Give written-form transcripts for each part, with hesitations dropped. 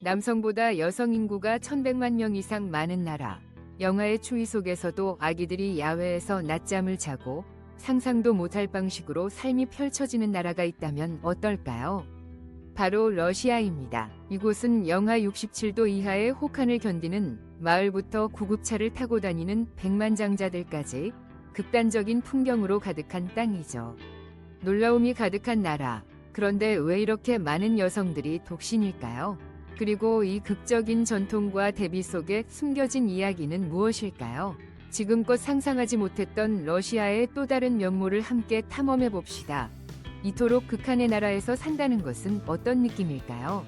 남성보다 여성 인구가 1100만 명 이상 많은 나라. 영하의 추위 속에서도 아기들이 야외에서 낮잠을 자고 상상도 못할 방식으로 삶이 펼쳐지는 나라가 있다면 어떨까요? 바로 러시아입니다. 이곳은 영하 67도 이하의 혹한을 견디는 마을부터 구급차를 타고 다니는 백만장자들까지 극단적인 풍경으로 가득한 땅이죠. 놀라움이 가득한 나라. 그런데 왜 이렇게 많은 여성들이 독신일까요? 그리고 이 극적인 전통과 대비 속에 숨겨진 이야기는 무엇일까요? 지금껏 상상하지 못했던 러시아의 또 다른 면모를 함께 탐험해 봅시다. 이토록 극한의 나라에서 산다는 것은 어떤 느낌일까요?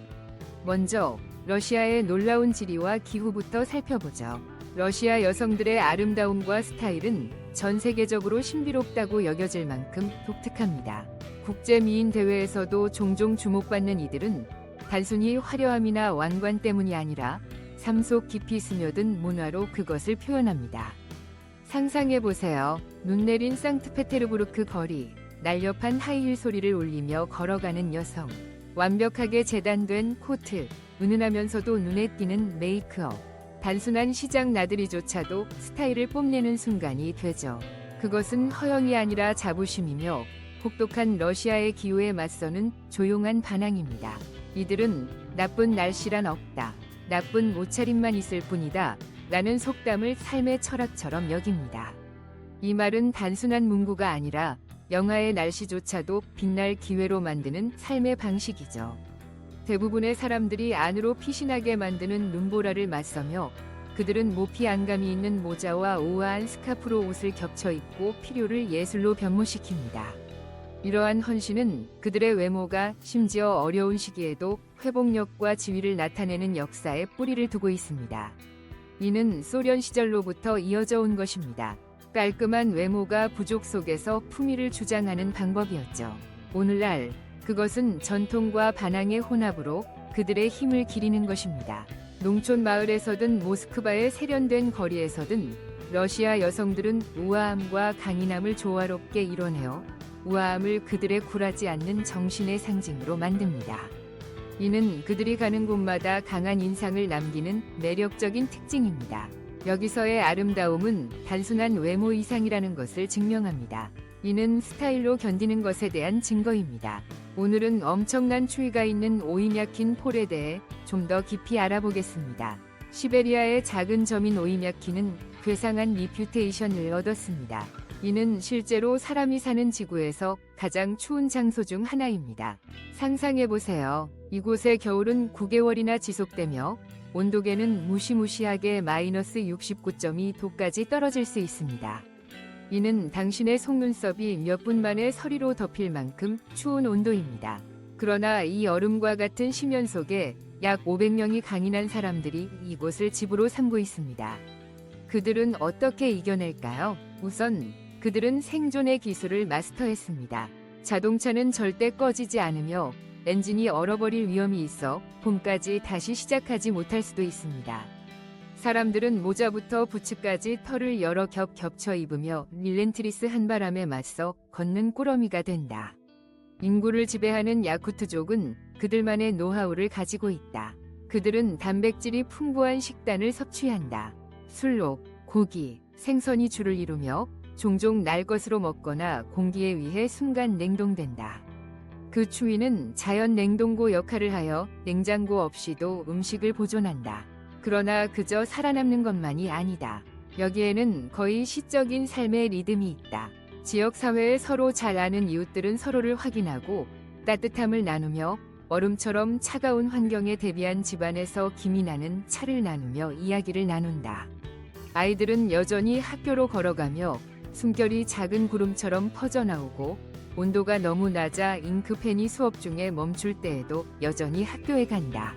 먼저 러시아의 놀라운 지리와 기후부터 살펴보죠. 러시아 여성들의 아름다움과 스타일은 전 세계적으로 신비롭다고 여겨질 만큼 독특합니다. 국제 미인 대회에서도 종종 주목받는 이들은 단순히 화려함이나 왕관 때문이 아니라 삶 속 깊이 스며든 문화로 그것을 표현합니다. 상상해보세요. 눈 내린 상트페테르부르크 거리, 날렵한 하이힐 소리를 울리며 걸어가는 여성, 완벽하게 재단된 코트, 은은하면서도 눈에 띄는 메이크업, 단순한 시장 나들이조차도 스타일을 뽐내는 순간이 되죠. 그것은 허영이 아니라 자부심이며 혹독한 러시아의 기후에 맞서는 조용한 반항입니다. 이들은 나쁜 날씨란 없다, 나쁜 옷차림만 있을 뿐이다 라는 속담을 삶의 철학처럼 여깁니다. 이 말은 단순한 문구가 아니라 영하의 날씨조차도 빛날 기회로 만드는 삶의 방식이죠. 대부분의 사람들이 안으로 피신하게 만드는 눈보라를 맞서며 그들은 모피 안감이 있는 모자와 우아한 스카프로 옷을 겹쳐 입고 필요를 예술로 변모시킵니다. 이러한 헌신은 그들의 외모가 심지어 어려운 시기에도 회복력과 지위를 나타내는 역사에 뿌리를 두고 있습니다. 이는 소련 시절로부터 이어져 온 것입니다. 깔끔한 외모가 부족 속에서 품위를 주장하는 방법이었죠. 오늘날 그것은 전통과 반항의 혼합으로 그들의 힘을 기리는 것입니다. 농촌 마을에서든 모스크바의 세련된 거리에서든 러시아 여성들은 우아함과 강인함을 조화롭게 이뤄내어 우아함을 그들의 굴하지 않는 정신의 상징으로 만듭니다. 이는 그들이 가는 곳마다 강한 인상을 남기는 매력적인 특징입니다. 여기서의 아름다움은 단순한 외모 이상이라는 것을 증명합니다. 이는 스타일로 견디는 것에 대한 증거입니다. 오늘은 엄청난 추위가 있는 오이мя킨 폴에 대해 좀 더 깊이 알아보겠습니다. 시베리아의 작은 점인 오이мя키는 괴상한 리퓨테이션을 얻었습니다. 이는 실제로 사람이 사는 지구에서 가장 추운 장소 중 하나입니다. 상상해보세요. 이곳의 겨울은 9개월이나 지속되며 온도계는 무시무시하게 마이너스 69.2도까지 떨어질 수 있습니다. 이는 당신의 속눈썹이 몇 분 만에 서리로 덮일 만큼 추운 온도입니다. 그러나 이 얼음과 같은 심연 속에 약 500명이 강인한 사람들이 이곳을 집으로 삼고 있습니다. 그들은 어떻게 이겨낼까요? 우선 그들은 생존의 기술을 마스터했습니다. 자동차는 절대 꺼지지 않으며 엔진이 얼어버릴 위험이 있어 봄까지 다시 시작하지 못할 수도 있습니다. 사람들은 모자부터 부츠까지 털을 여러 겹 겹쳐 입으며 릴렌트리스 한바람에 맞서 걷는 꾸러미가 된다. 인구를 지배하는 야쿠트족은 그들만의 노하우를 가지고 있다. 그들은 단백질이 풍부한 식단을 섭취한다. 술록, 고기, 생선이 주를 이루며 종종 날 것으로 먹거나 공기에 의해 순간 냉동된다. 그 추위는 자연 냉동고 역할을 하여 냉장고 없이도 음식을 보존한다. 그러나 그저 살아남는 것만이 아니다. 여기에는 거의 시적인 삶의 리듬이 있다. 지역사회에 서로 잘 아는 이웃들은 서로를 확인하고 따뜻함을 나누며 얼음처럼 차가운 환경에 대비한 집안에서 김이 나는 차를 나누며 이야기를 나눈다. 아이들은 여전히 학교로 걸어가며 숨결이 작은 구름처럼 퍼져나오고 온도가 너무 낮아 잉크펜이 수업 중에 멈출 때에도 여전히 학교에 간다.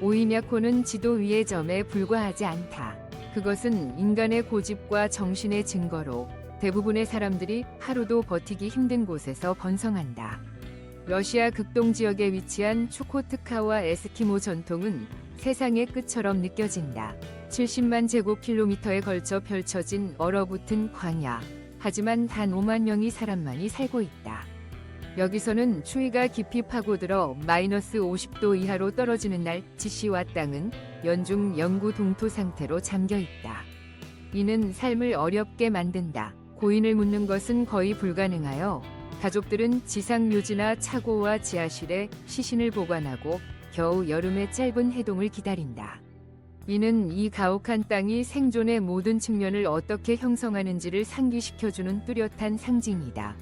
오이мя코는 지도 위의 점에 불과하지 않다. 그것은 인간의 고집과 정신의 증거로 대부분의 사람들이 하루도 버티기 힘든 곳에서 번성한다. 러시아 극동 지역에 위치한 추코트카와 에스키모 전통은 세상의 끝처럼 느껴진다. 70만 제곱킬로미터에 걸쳐 펼쳐진 얼어붙은 광야. 하지만 단 5만 명의 사람만이 살고 있다. 여기서는 추위가 깊이 파고들어 마이너스 50도 이하로 떨어지는 날 지시와 땅은 연중 영구 동토 상태로 잠겨 있다. 이는 삶을 어렵게 만든다. 고인을 묻는 것은 거의 불가능하여 가족들은 지상묘지나 차고와 지하실에 시신을 보관하고 겨우 여름의 짧은 해동을 기다린다. 이는 이 가혹한 땅이 생존의 모든 측면을 어떻게 형성하는지를 상기시켜주는 뚜렷한 상징이다.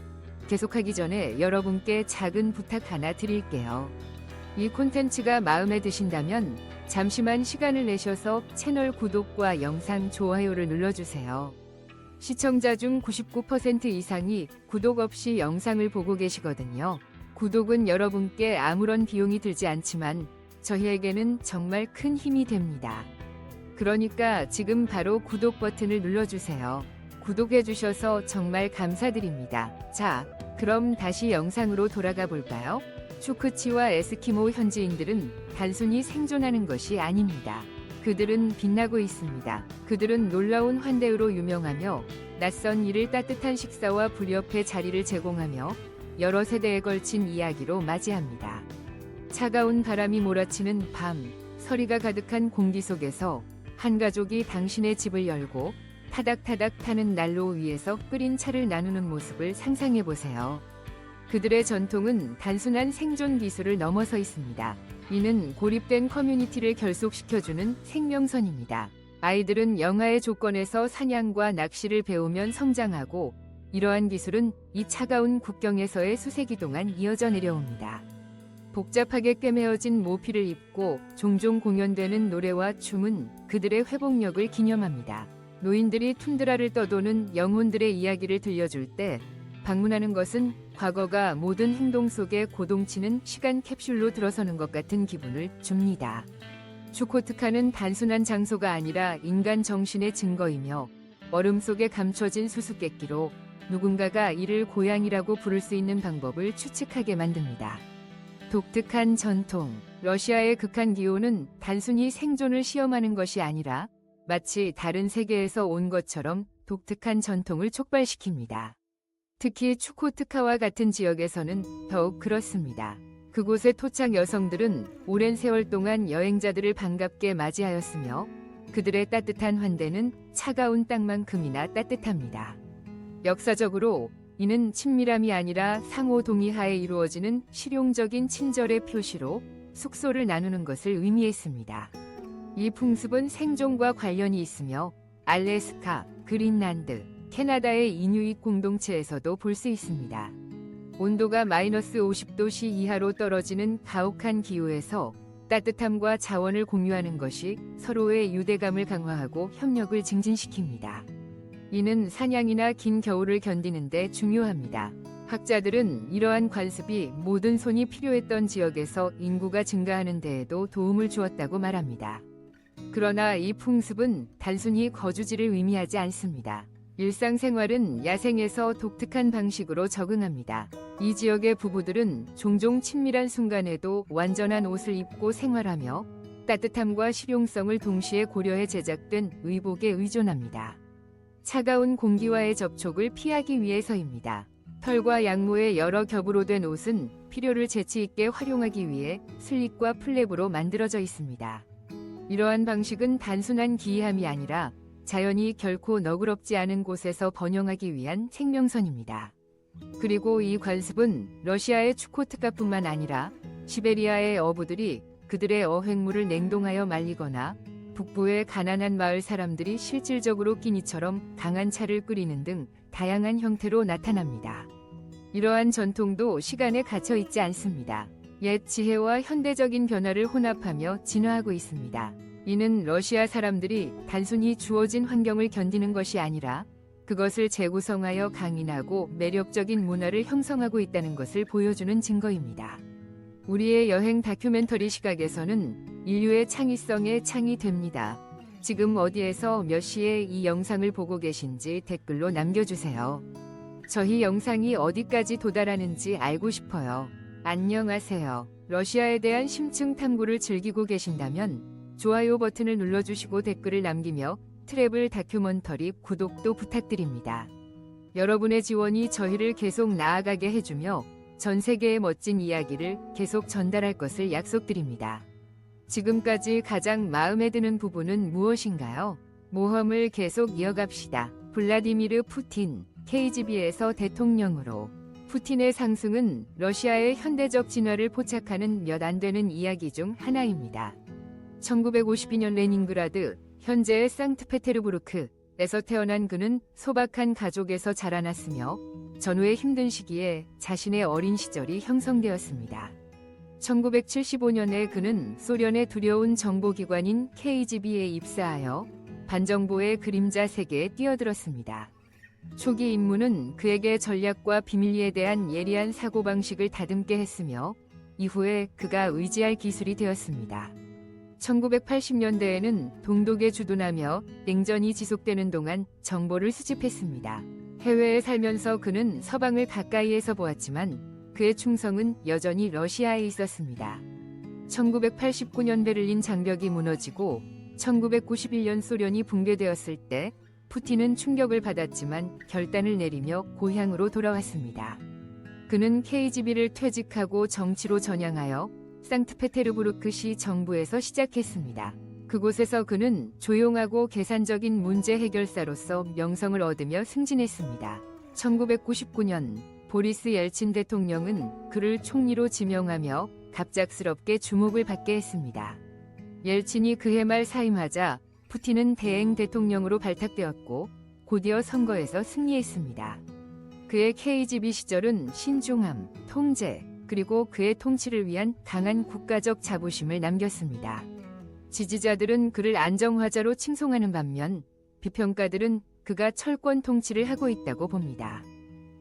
계속하기 전에 여러분께 작은 부탁 하나 드릴게요. 이 콘텐츠가 마음에 드신다면 잠시만 시간을 내셔서 채널 구독과 영상 좋아요를 눌러주세요. 시청자 중 99% 이상이 구독 없이 영상을 보고 계시거든요. 구독은 여러분께 아무런 비용이 들지 않지만 저희에게는 정말 큰 힘이 됩니다. 그러니까 지금 바로 구독 버튼을 눌러주세요. 구독해주셔서 정말 감사드립니다. 자, 그럼 다시 영상으로 돌아가 볼까요? 추크치와 에스키모 현지인들은 단순히 생존하는 것이 아닙니다. 그들은 빛나고 있습니다. 그들은 놀라운 환대로 유명하며 낯선 이를 따뜻한 식사와 불 옆에 자리를 제공하며 여러 세대에 걸친 이야기로 맞이합니다. 차가운 바람이 몰아치는 밤, 서리가 가득한 공기 속에서 한 가족이 당신의 집을 열고 타닥타닥 타는 난로 위에서 끓인 차를 나누는 모습을 상상해 보세요. 그들의 전통은 단순한 생존 기술을 넘어서 있습니다. 이는 고립된 커뮤니티를 결속시켜주는 생명선입니다. 아이들은 영하의 조건에서 사냥과 낚시를 배우면 성장하고 이러한 기술은 이 차가운 국경에서의 수세기 동안 이어져 내려옵니다. 복잡하게 꿰매어진 모피를 입고 종종 공연되는 노래와 춤은 그들의 회복력을 기념합니다. 노인들이 툰드라를 떠도는 영혼들의 이야기를 들려줄 때 방문하는 것은 과거가 모든 행동 속에 고동치는 시간 캡슐로 들어서는 것 같은 기분을 줍니다. 추코트카는 단순한 장소가 아니라 인간 정신의 증거이며 얼음 속에 감춰진 수수께끼로 누군가가 이를 고향이라고 부를 수 있는 방법을 추측하게 만듭니다. 독특한 전통. 러시아의 극한 기온은 단순히 생존을 시험하는 것이 아니라 마치 다른 세계에서 온 것처럼 독특한 전통을 촉발시킵니다. 특히 추코트카와 같은 지역에서는 더욱 그렇습니다. 그곳의 토착 여성들은 오랜 세월 동안 여행자들을 반갑게 맞이하였으며 그들의 따뜻한 환대는 차가운 땅만큼이나 따뜻합니다. 역사적으로 이는 친밀함이 아니라 상호 동의하에 이루어지는 실용적인 친절의 표시로 숙소를 나누는 것을 의미했습니다. 이 풍습은 생존과 관련이 있으며 알래스카, 그린란드, 캐나다의 이누잇 공동체에서도 볼 수 있습니다. 온도가 마이너스 50도씨 이하로 떨어지는 가혹한 기후에서 따뜻함과 자원을 공유하는 것이 서로의 유대감을 강화하고 협력을 증진시킵니다. 이는 사냥이나 긴 겨울을 견디는 데 중요합니다. 학자들은 이러한 관습이 모든 손이 필요했던 지역에서 인구가 증가하는 데에도 도움을 주었다고 말합니다. 그러나 이 풍습은 단순히 거주지를 의미하지 않습니다. 일상생활은 야생에서 독특한 방식으로 적응합니다. 이 지역의 부부들은 종종 친밀한 순간에도 완전한 옷을 입고 생활하며 따뜻함과 실용성을 동시에 고려해 제작된 의복에 의존합니다. 차가운 공기와의 접촉을 피하기 위해서입니다. 털과 양모의 여러 겹으로 된 옷은 필요를 재치 있게 활용하기 위해 슬립과 플랩으로 만들어져 있습니다. 이러한 방식은 단순한 기이함이 아니라 자연이 결코 너그럽지 않은 곳에서 번영하기 위한 생명선입니다. 그리고 이 관습은 러시아의 추코트카뿐만 아니라 시베리아의 어부들이 그들의 어획물을 냉동하여 말리거나 북부의 가난한 마을 사람들이 실질적으로 끼니처럼 강한 차를 끓이는 등 다양한 형태로 나타납니다. 이러한 전통도 시간에 갇혀 있지 않습니다. 옛 지혜와 현대적인 변화를 혼합하며 진화하고 있습니다. 이는 러시아 사람들이 단순히 주어진 환경을 견디는 것이 아니라 그것을 재구성하여 강인하고 매력적인 문화를 형성하고 있다는 것을 보여주는 증거입니다. 우리의 여행 다큐멘터리 시각에서는 인류의 창의성에 창이 됩니다. 지금 어디에서 몇 시에 이 영상을 보고 계신지 댓글로 남겨주세요. 저희 영상이 어디까지 도달하는지 알고 싶어요. 안녕하세요. 러시아에 대한 심층 탐구를 즐기고 계신다면 좋아요 버튼을 눌러주시고 댓글을 남기며 트래블 다큐멘터리 구독도 부탁드립니다. 여러분의 지원이 저희를 계속 나아가게 해주며 전 세계의 멋진 이야기를 계속 전달할 것을 약속드립니다. 지금까지 가장 마음에 드는 부분은 무엇인가요? 모험을 계속 이어갑시다. 블라디미르 푸틴, KGB에서 대통령으로. 푸틴의 상승은 러시아의 현대적 진화를 포착하는 몇 안 되는 이야기 중 하나입니다. 1952년 레닌그라드, 현재의 상트페테르부르크에서 태어난 그는 소박한 가족에서 자라났으며 전후의 힘든 시기에 자신의 어린 시절이 형성되었습니다. 1975년에 그는 소련의 두려운 정보기관인 KGB에 입사하여 반정보의 그림자 세계에 뛰어들었습니다. 초기 임무는 그에게 전략과 비밀리에 대한 예리한 사고방식을 다듬게 했으며 이후에 그가 의지할 기술이 되었습니다. 1980년대에는 동독에 주둔하며 냉전이 지속되는 동안 정보를 수집했습니다. 해외에 살면서 그는 서방을 가까이에서 보았지만 그의 충성은 여전히 러시아에 있었습니다. 1989년 베를린 장벽이 무너지고 1991년 소련이 붕괴되었을 때 푸틴은 충격을 받았지만 결단을 내리며 고향으로 돌아왔습니다. 그는 KGB를 퇴직하고 정치로 전향하여 상트페테르부르크시 정부에서 시작했습니다. 그곳에서 그는 조용하고 계산적인 문제 해결사로서 명성을 얻으며 승진했습니다. 1999년 보리스 옐친 대통령은 그를 총리로 지명하며 갑작스럽게 주목을 받게 했습니다. 옐친이 그해 말 사임하자 푸틴은 대행 대통령으로 발탁되었고 곧이어 선거에서 승리했습니다. 그의 KGB 시절은 신중함, 통제, 그리고 그의 통치를 위한 강한 국가적 자부심을 남겼습니다. 지지자들은 그를 안정화자로 칭송하는 반면 비평가들은 그가 철권 통치를 하고 있다고 봅니다.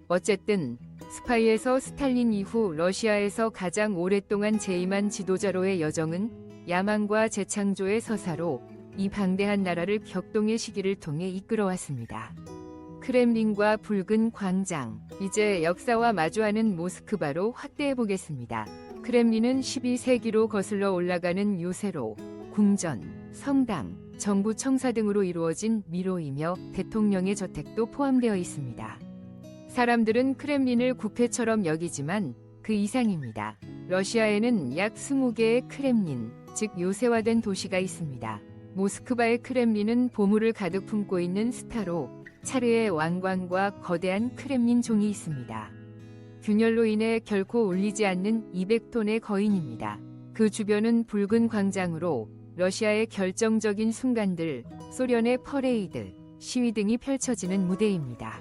어쨌든 스파이에서 스탈린 이후 러시아에서 가장 오랫동안 재임한 지도자로의 여정은 야망과 재창조의 서사로 이 방대한 나라를 격동의 시기를 통해 이끌어왔습니다. 크렘린과 붉은 광장, 이제 역사와 마주하는 모스크바로 확대해 보겠습니다. 크렘린은 12세기로 거슬러 올라가는 요새로, 궁전, 성당, 정부 청사 등으로 이루어진 미로이며 대통령의 저택도 포함되어 있습니다. 사람들은 크렘린을 국회처럼 여기지만 그 이상입니다. 러시아에는 약 20개의 크렘린, 즉 요새화된 도시가 있습니다. 모스크바의 크렘린은 보물을 가득 품고 있는 스타로 차르의 왕관과 거대한 크렘린 종이 있습니다. 균열로 인해 결코 울리지 않는 200톤의 거인입니다. 그 주변은 붉은 광장으로 러시아의 결정적인 순간들, 소련의 퍼레이드, 시위 등이 펼쳐지는 무대입니다.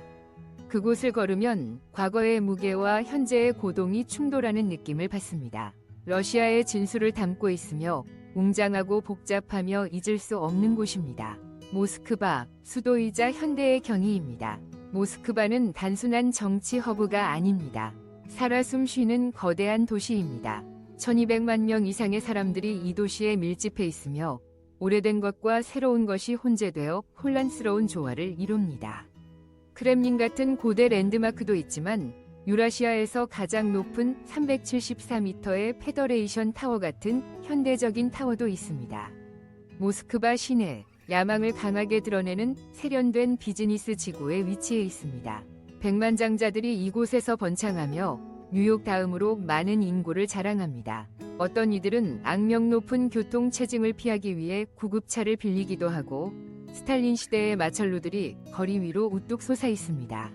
그곳을 걸으면 과거의 무게와 현재의 고동이 충돌하는 느낌을 받습니다. 러시아의 진수를 담고 있으며 웅장하고 복잡하며 잊을 수 없는 곳입니다. 모스크바, 수도이자 현대의 경이입니다. 모스크바는 단순한 정치 허브가 아닙니다. 살아 숨쉬는 거대한 도시입니다. 1200만 명 이상의 사람들이 이 도시에 밀집해 있으며 오래된 것과 새로운 것이 혼재되어 혼란스러운 조화를 이룹니다. 크렘린 같은 고대 랜드마크도 있지만 유라시아에서 가장 높은 374m의 페더레이션 타워 같은 현대적인 타워도 있습니다. 모스크바 시내, 야망을 강하게 드러내는 세련된 비즈니스 지구에 위치해 있습니다. 백만장자들이 이곳에서 번창하며 뉴욕 다음으로 많은 인구를 자랑합니다. 어떤 이들은 악명 높은 교통체증을 피하기 위해 구급차를 빌리기도 하고 스탈린 시대의 마철루들이 거리 위로 우뚝 솟아 있습니다.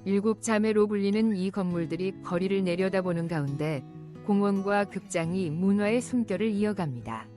일곱 자매로 불리는 이 건물들이 거리를 내려다보는 가운데 공원과 극장이 문화의 숨결을 이어갑니다.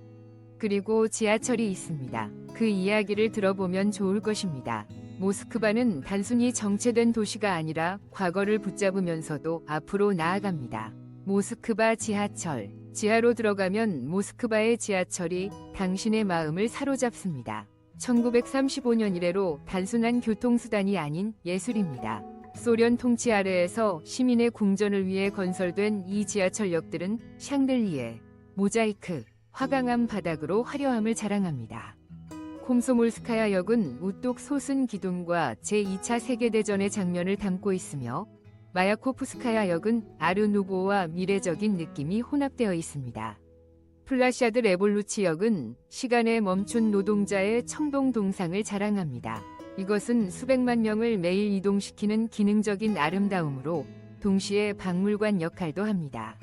그리고 지하철이 있습니다. 그 이야기를 들어보면 좋을 것입니다. 모스크바는 단순히 정체된 도시가 아니라 과거를 붙잡으면서도 앞으로 나아갑니다. 모스크바 지하철. 지하로 들어가면 모스크바의 지하철이 당신의 마음을 사로잡습니다. 1935년 이래로 단순한 교통수단이 아닌 예술입니다. 소련 통치 아래에서 시민의 궁전을 위해 건설된 이 지하철역들은 샹들리에, 모자이크, 화강암 바닥으로 화려함을 자랑합니다. 콤소몰스카야 역은 우뚝 솟은 기둥과 제2차 세계대전의 장면을 담고 있으며 마야코프스카야 역은 아르누보와 미래적인 느낌이 혼합되어 있습니다. 플라샤드 레볼루치 역은 시간에 멈춘 노동자의 청동 동상을 자랑합니다. 이것은 수백만 명을 매일 이동시키는 기능적인 아름다움으로 동시에 박물관 역할도 합니다.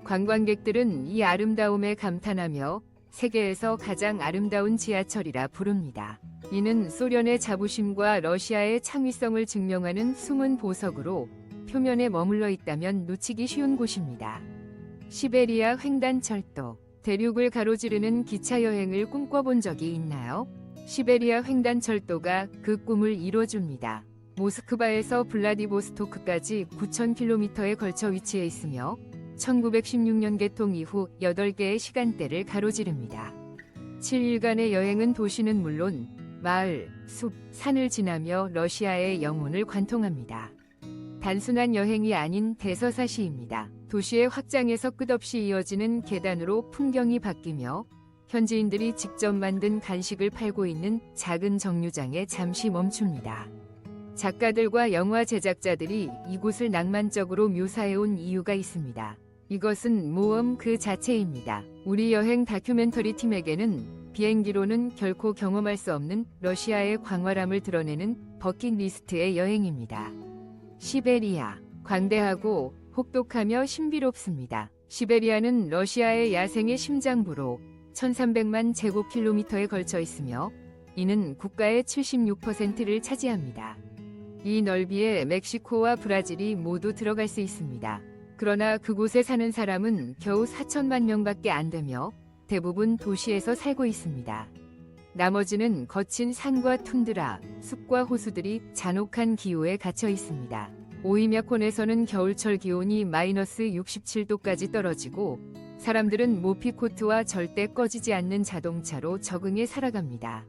관광객들은 이 아름다움에 감탄하며 세계에서 가장 아름다운 지하철이라 부릅니다. 이는 소련의 자부심과 러시아의 창의성을 증명하는 숨은 보석으로 표면에 머물러 있다면 놓치기 쉬운 곳입니다. 시베리아 횡단철도. 대륙을 가로지르는 기차 여행을 꿈꿔본 적이 있나요? 시베리아 횡단철도가 그 꿈을 이뤄줍니다. 모스크바에서 블라디보스토크까지 9,000km에 걸쳐 위치해 있으며 1916년 개통 이후 8개의 시간대를 가로지릅니다. 7일간의 여행은 도시는 물론 마을, 숲, 산을 지나며 러시아의 영혼을 관통합니다. 단순한 여행이 아닌 대서사시입니다. 도시의 확장에서 끝없이 이어지는 계단으로 풍경이 바뀌며 현지인들이 직접 만든 간식을 팔고 있는 작은 정류장에 잠시 멈춥니다. 작가들과 영화 제작자들이 이곳을 낭만적으로 묘사해온 이유가 있습니다. 이것은 모험 그 자체입니다. 우리 여행 다큐멘터리 팀에게는 비행기로는 결코 경험할 수 없는 러시아의 광활함을 드러내는 버킷리스트의 여행입니다. 시베리아. 광대하고 혹독하며 신비롭습니다. 시베리아는 러시아의 야생의 심장부로 1300만 제곱킬로미터에 걸쳐 있으며 이는 국가의 76%를 차지합니다. 이 넓이에 멕시코와 브라질이 모두 들어갈 수 있습니다. 그러나 그곳에 사는 사람은 겨우 4천만 명밖에 안 되며 대부분 도시에서 살고 있습니다. 나머지는 거친 산과 툰드라, 숲과 호수들이 잔혹한 기후에 갇혀 있습니다. 오이мя콘에서는 겨울철 기온이 마이너스 67도까지 떨어지고 사람들은 모피코트와 절대 꺼지지 않는 자동차로 적응해 살아갑니다.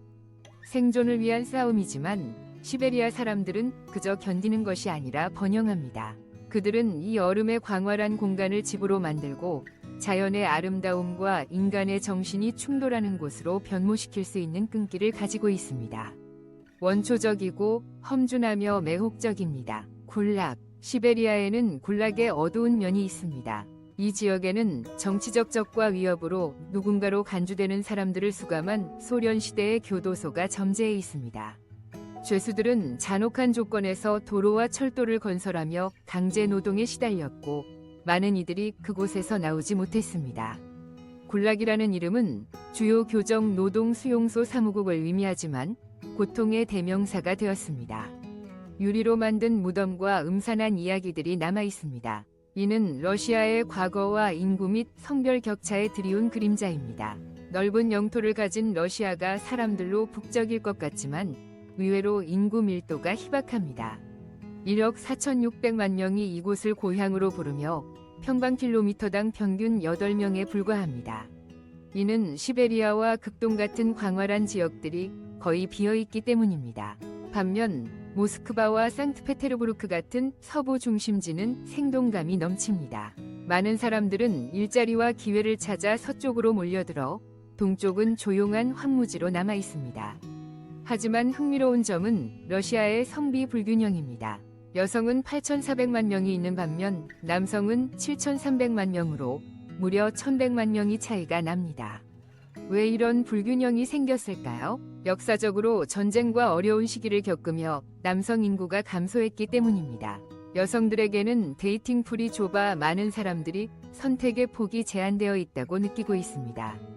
생존을 위한 싸움이지만 시베리아 사람들은 그저 견디는 것이 아니라 번영합니다. 그들은 이 얼음의 광활한 공간을 집으로 만들고 자연의 아름다움과 인간의 정신이 충돌하는 곳으로 변모시킬 수 있는 끈기를 가지고 있습니다. 원초적이고 험준하며 매혹적입니다. 굴락. 시베리아에는 굴락의 어두운 면이 있습니다. 이 지역에는 정치적 적과 위협으로 누군가로 간주되는 사람들을 수감한 소련 시대의 교도소가 점재해 있습니다. 죄수들은 잔혹한 조건에서 도로와 철도를 건설하며 강제 노동에 시달렸고 많은 이들이 그곳에서 나오지 못했습니다. 굴락이라는 이름은 주요 교정 노동 수용소 사무국을 의미하지만 고통의 대명사가 되었습니다. 유리로 만든 무덤과 음산한 이야기들이 남아 있습니다. 이는 러시아의 과거와 인구 및 성별 격차에 드리운 그림자입니다. 넓은 영토를 가진 러시아가 사람들로 북적일 것 같지만 의외로 인구 밀도가 희박합니다. 1억 4,600만 명이 이곳을 고향으로 부르며 평방킬로미터당 평균 8명에 불과합니다. 이는 시베리아와 극동 같은 광활한 지역들이 거의 비어있기 때문입니다. 반면 모스크바와 상트페테르부르크 같은 서부 중심지는 생동감이 넘칩니다. 많은 사람들은 일자리와 기회를 찾아 서쪽으로 몰려들어 동쪽은 조용한 황무지로 남아 있습니다. 하지만 흥미로운 점은 러시아의 성비 불균형입니다. 여성은 8,400만 명이 있는 반면 남성은 7,300만 명으로 무려 1,100만 명이 차이가 납니다. 왜 이런 불균형이 생겼을까요? 역사적으로 전쟁과 어려운 시기를 겪으며 남성 인구가 감소했기 때문입니다. 여성들에게는 데이팅 풀이 좁아 많은 사람들이 선택의 폭이 제한되어 있다고 느끼고 있습니다.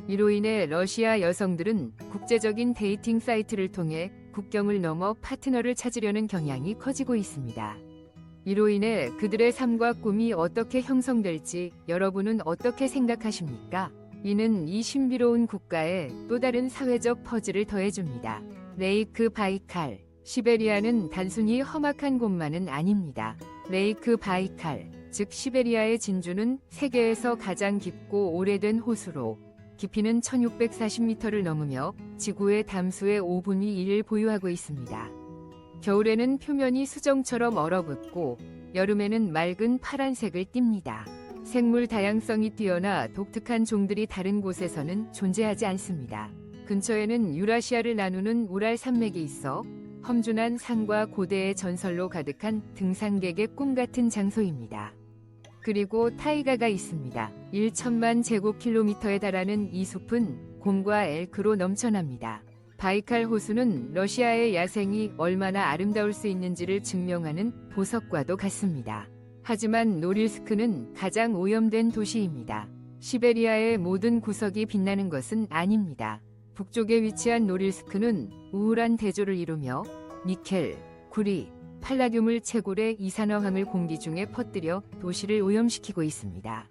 이로 인해 러시아 여성들은 국제적인 데이팅 사이트를 통해 국경을 넘어 파트너를 찾으려는 경향이 커지고 있습니다. 이로 인해 그들의 삶과 꿈이 어떻게 형성될지 여러분은 어떻게 생각하십니까? 이는 이 신비로운 국가에 또 다른 사회적 퍼즐을 더해줍니다. 레이크 바이칼. 시베리아는 단순히 험악한 곳만은 아닙니다. 레이크 바이칼, 즉 시베리아의 진주는 세계에서 가장 깊고 오래된 호수로 깊이는 1640m를 넘으며 지구의 담수의 5분의 1을 보유하고 있습니다. 겨울에는 표면이 수정처럼 얼어붙고 여름에는 맑은 파란색을 띱니다. 생물 다양성이 뛰어나 독특한 종들이 다른 곳에서는 존재하지 않습니다. 근처에는 유라시아를 나누는 우랄 산맥이 있어 험준한 산과 고대의 전설로 가득한 등산객의 꿈 같은 장소입니다. 그리고 타이가가 있습니다. 1천만 제곱킬로미터에 달하는 이 숲은 곰과 엘크로 넘쳐납니다. 바이칼 호수는 러시아의 야생이 얼마나 아름다울 수 있는지를 증명하는 보석과도 같습니다. 하지만 노릴스크는 가장 오염된 도시입니다. 시베리아의 모든 구석이 빛나는 것은 아닙니다. 북쪽에 위치한 노릴스크는 우울한 대조를 이루며 니켈, 구리, 팔라듐을 채굴해 이산화황을 공기 중에 퍼뜨려 도시를 오염시키고 있습니다.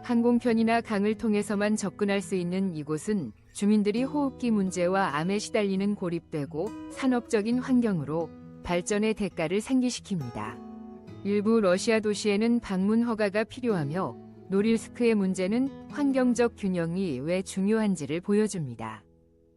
항공편이나 강을 통해서만 접근할 수 있는 이곳은 주민들이 호흡기 문제와 암에 시달리는 고립되고 산업적인 환경으로 발전의 대가를 상기시킵니다. 일부 러시아 도시에는 방문 허가가 필요하며 노릴스크의 문제는 환경적 균형이 왜 중요한지를 보여줍니다.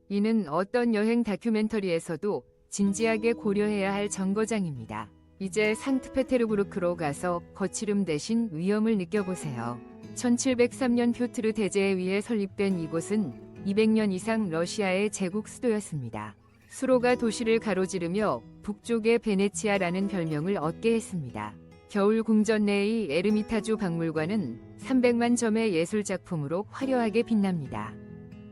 이는 어떤 여행 다큐멘터리에서도 진지하게 고려해야 할 정거장입니다. 이제 상트페테르부르크로 가서 거칠음 대신 위험을 느껴보세요. 1703년 표트르 대제에 의해 설립된 이곳은 200년 이상 러시아의 제국 수도였습니다. 수로가 도시를 가로지르며 북쪽의 베네치아라는 별명을 얻게 했습니다. 겨울 궁전 내의 에르미타주 박물관은 300만 점의 예술작품으로 화려하게 빛납니다.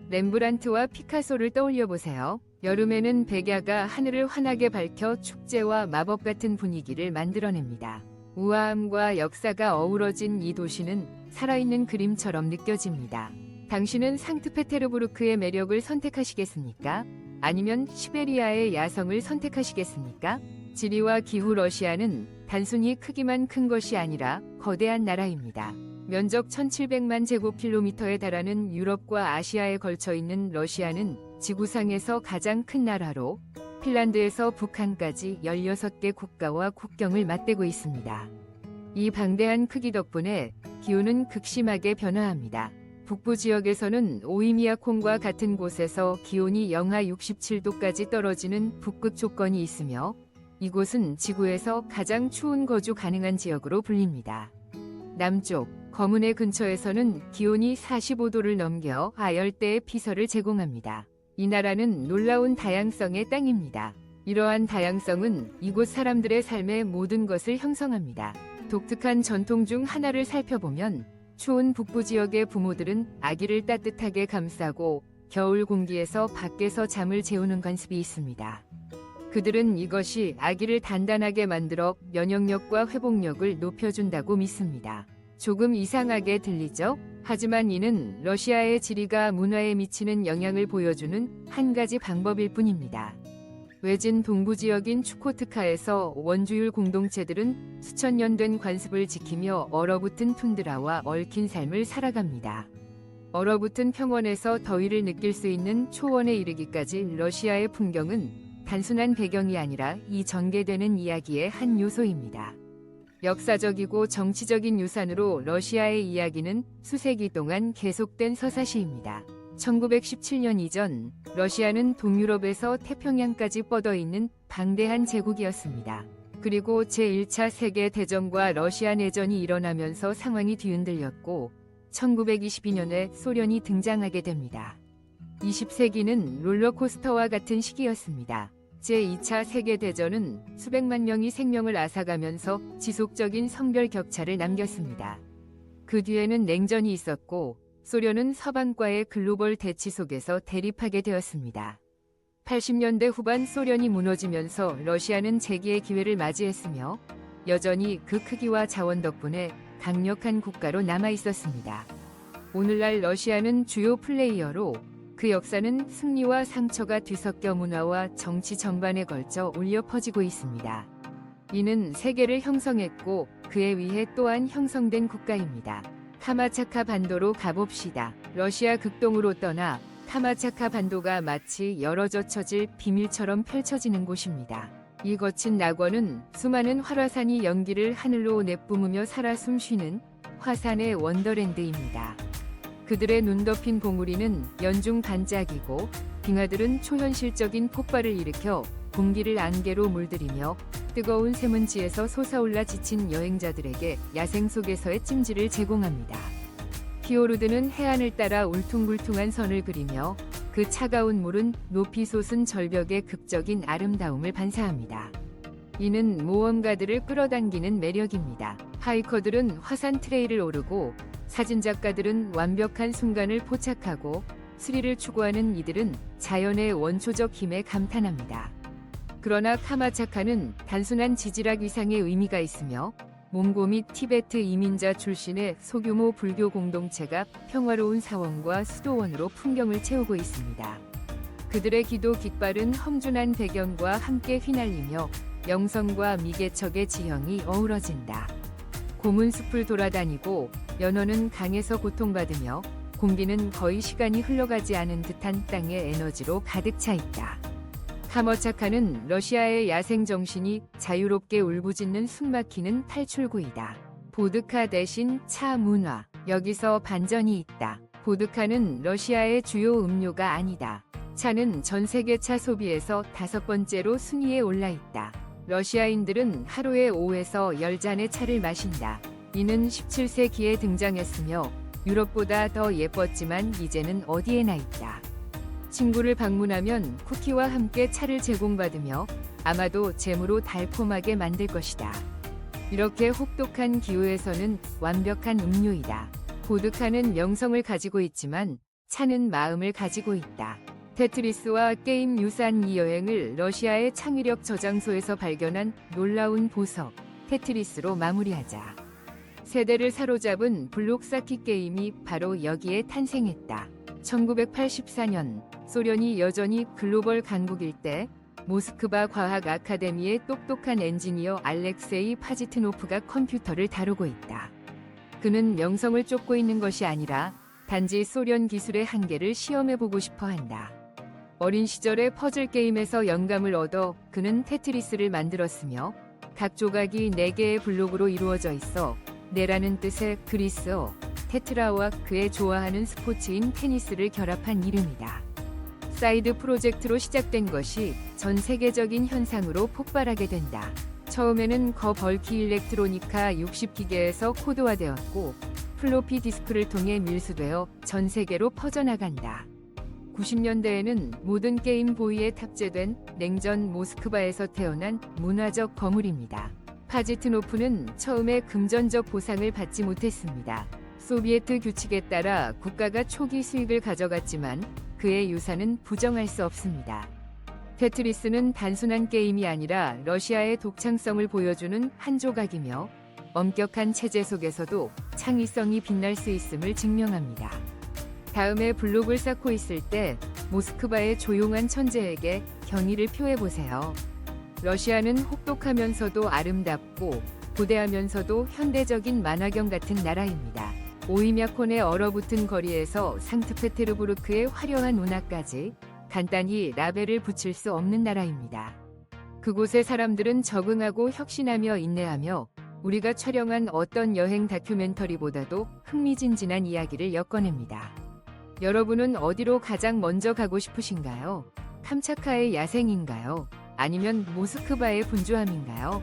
렘브란트와 피카소를 떠올려 보세요. 여름에는 백야가 하늘을 환하게 밝혀 축제와 마법 같은 분위기를 만들어냅니다. 우아함과 역사가 어우러진 이 도시는 살아있는 그림처럼 느껴집니다. 당신은 상트페테르부르크의 매력을 선택하시겠습니까? 아니면 시베리아의 야성을 선택하시겠습니까? 지리와 기후 러시아는 단순히 크기만 큰 것이 아니라 거대한 나라입니다. 면적 1700만 제곱킬로미터에 달하는 유럽과 아시아에 걸쳐 있는 러시아는 지구상에서 가장 큰 나라로 핀란드에서 북한까지 16개 국가와 국경을 맞대고 있습니다. 이 방대한 크기 덕분에 기후는 극심하게 변화합니다. 북부 지역에서는 오이미아콘과 같은 곳에서 기온이 영하 67도까지 떨어지는 북극 조건이 있으며 이곳은 지구에서 가장 추운 거주 가능한 지역으로 불립니다. 남쪽 거문해 근처에서는 기온이 45도를 넘겨 아열대의 피서를 제공합니다. 이 나라는 놀라운 다양성의 땅입니다. 이러한 다양성은 이곳 사람들의 삶의 모든 것을 형성합니다. 독특한 전통 중 하나를 살펴보면 추운 북부 지역의 부모들은 아기를 따뜻하게 감싸고 겨울 공기에서 밖에서 잠을 재우는 관습이 있습니다. 그들은 이것이 아기를 단단하게 만들어 면역력과 회복력을 높여준다고 믿습니다. 조금 이상하게 들리죠? 하지만 이는 러시아의 지리가 문화에 미치는 영향을 보여주는 한 가지 방법일 뿐입니다. 외진 동부 지역인 추코트카에서 원주율 공동체들은 수천 년 된 관습을 지키며 얼어붙은 툰드라와 얽힌 삶을 살아갑니다. 얼어붙은 평원에서 더위를 느낄 수 있는 초원에 이르기까지 러시아의 풍경은 단순한 배경이 아니라 이 전개되는 이야기의 한 요소입니다. 역사적이고 정치적인 유산으로 러시아의 이야기는 수세기 동안 계속된 서사시입니다. 1917년 이전 러시아는 동유럽에서 태평양까지 뻗어있는 방대한 제국이었습니다. 그리고 제1차 세계대전과 러시아 내전이 일어나면서 상황이 뒤흔들렸고 1922년에 소련이 등장하게 됩니다. 20세기는 롤러코스터와 같은 시기였습니다. 제2차 세계대전은 수백만 명이 생명을 앗아가면서 지속적인 성별 격차를 남겼습니다. 그 뒤에는 냉전이 있었고 소련은 서방과의 글로벌 대치 속에서 대립하게 되었습니다. 80년대 후반 소련이 무너지면서 러시아는 재기의 기회를 맞이했으며 여전히 그 크기와 자원 덕분에 강력한 국가로 남아 있었습니다. 오늘날 러시아는 주요 플레이어로 그 역사는 승리와 상처가 뒤섞여 문화와 정치 전반에 걸쳐 울려 퍼지고 있습니다. 이는 세계를 형성했고 그에 의해 또한 형성된 국가입니다. 카마차카 반도로 가봅시다. 러시아 극동으로 떠나 카마차카 반도가 마치 열어젖혀질 비밀처럼 펼쳐지는 곳입니다. 이 거친 낙원은 수많은 활화산이 연기를 하늘로 내뿜으며 살아 숨쉬는 화산의 원더랜드입니다. 그들의 눈 덮인 봉우리는 연중 반짝이고 빙하들은 초현실적인 폭발을 일으켜 공기를 안개로 물들이며 뜨거운 쇠문지에서 솟아올라 지친 여행자들에게 야생 속에서의 찜질을 제공합니다. 피오르드는 해안을 따라 울퉁불퉁한 선을 그리며 그 차가운 물은 높이 솟은 절벽의 극적인 아름다움을 반사합니다. 이는 모험가들을 끌어당기는 매력입니다. 하이커들은 화산 트레일을 오르고 사진작가들은 완벽한 순간을 포착하고 스릴을 추구하는 이들은 자연의 원초적 힘에 감탄합니다. 그러나 카마차카는 단순한 지질학 이상의 의미가 있으며 몽고 및 티베트 이민자 출신의 소규모 불교 공동체가 평화로운 사원과 수도원으로 풍경을 채우고 있습니다. 그들의 기도 깃발은 험준한 배경과 함께 휘날리며 영성과 미개척의 지형이 어우러진다. 곰은 숲을 돌아다니고 연어는 강에서 고통받으며 공기는 거의 시간이 흘러가지 않은 듯한 땅의 에너지로 가득 차 있다. 카머차카는 러시아의 야생 정신이 자유롭게 울부짖는 숨막히는 탈출구이다. 보드카 대신 차 문화. 여기서 반전이 있다. 보드카는 러시아의 주요 음료가 아니다. 차는 전 세계 차 소비에서 5번째로 순위에 올라 있다. 러시아인들은 하루에 5에서 10잔의 차를 마신다. 이는 17세기에 등장했으며 유럽보다 더 예뻤지만 이제는 어디에나 있다. 친구를 방문하면 쿠키와 함께 차를 제공받으며 아마도 잼으로 달콤하게 만들 것이다. 이렇게 혹독한 기후에서는 완벽한 음료이다. 보드카는 명성을 가지고 있지만 차는 마음을 가지고 있다. 테트리스와 게임 유사한 이 여행을 러시아의 창의력 저장소에서 발견한 놀라운 보석, 테트리스로 마무리하자. 세대를 사로잡은 블록 쌓기 게임이 바로 여기에 탄생했다. 1984년 소련이 여전히 글로벌 강국일 때 모스크바 과학 아카데미의 똑똑한 엔지니어 알렉세이 파지트노프가 컴퓨터를 다루고 있다. 그는 명성을 쫓고 있는 것이 아니라 단지 소련 기술의 한계를 시험해보고 싶어 한다. 어린 시절의 퍼즐 게임에서 영감을 얻어 그는 테트리스를 만들었으며 각 조각이 4개의 블록으로 이루어져 있어 네라는 뜻의 그리스어, 테트라와 그의 좋아하는 스포츠인 테니스를 결합한 이름이다. 사이드 프로젝트로 시작된 것이 전 세계적인 현상으로 폭발하게 된다. 처음에는 거 벌키 일렉트로니카 60기계에서 코드화되었고 플로피 디스크를 통해 밀수되어 전 세계로 퍼져나간다. 90년대에는 모든 게임 보이에 탑재된 냉전 모스크바에서 태어난 문화적 거물입니다. 파지트노프는 처음에 금전적 보상을 받지 못했습니다. 소비에트 규칙에 따라 국가가 초기 수익을 가져갔지만 그의 유산은 부정할 수 없습니다. 테트리스는 단순한 게임이 아니라 러시아의 독창성을 보여주는 한 조각이며 엄격한 체제 속에서도 창의성이 빛날 수 있음을 증명합니다. 다음에 블록을 쌓고 있을 때 모스크바의 조용한 천재에게 경의를 표해보세요. 러시아는 혹독하면서도 아름답고 고대하면서도 현대적인 만화경 같은 나라입니다. 오이мя콘의 얼어붙은 거리에서 상트페테르부르크의 화려한 운하까지 간단히 라벨을 붙일 수 없는 나라입니다. 그곳의 사람들은 적응하고 혁신하며 인내하며 우리가 촬영한 어떤 여행 다큐멘터리보다도 흥미진진한 이야기를 엮어냅니다. 여러분은 어디로 가장 먼저 가고 싶으신가요? 캄차카의 야생인가요? 아니면 모스크바의 분주함인가요?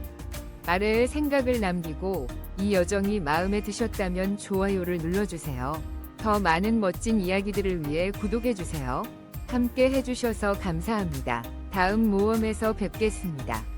아래에 생각을 남기고 이 여정이 마음에 드셨다면 좋아요를 눌러주세요. 더 많은 멋진 이야기들을 위해 구독해주세요. 함께 해주셔서 감사합니다. 다음 모험에서 뵙겠습니다.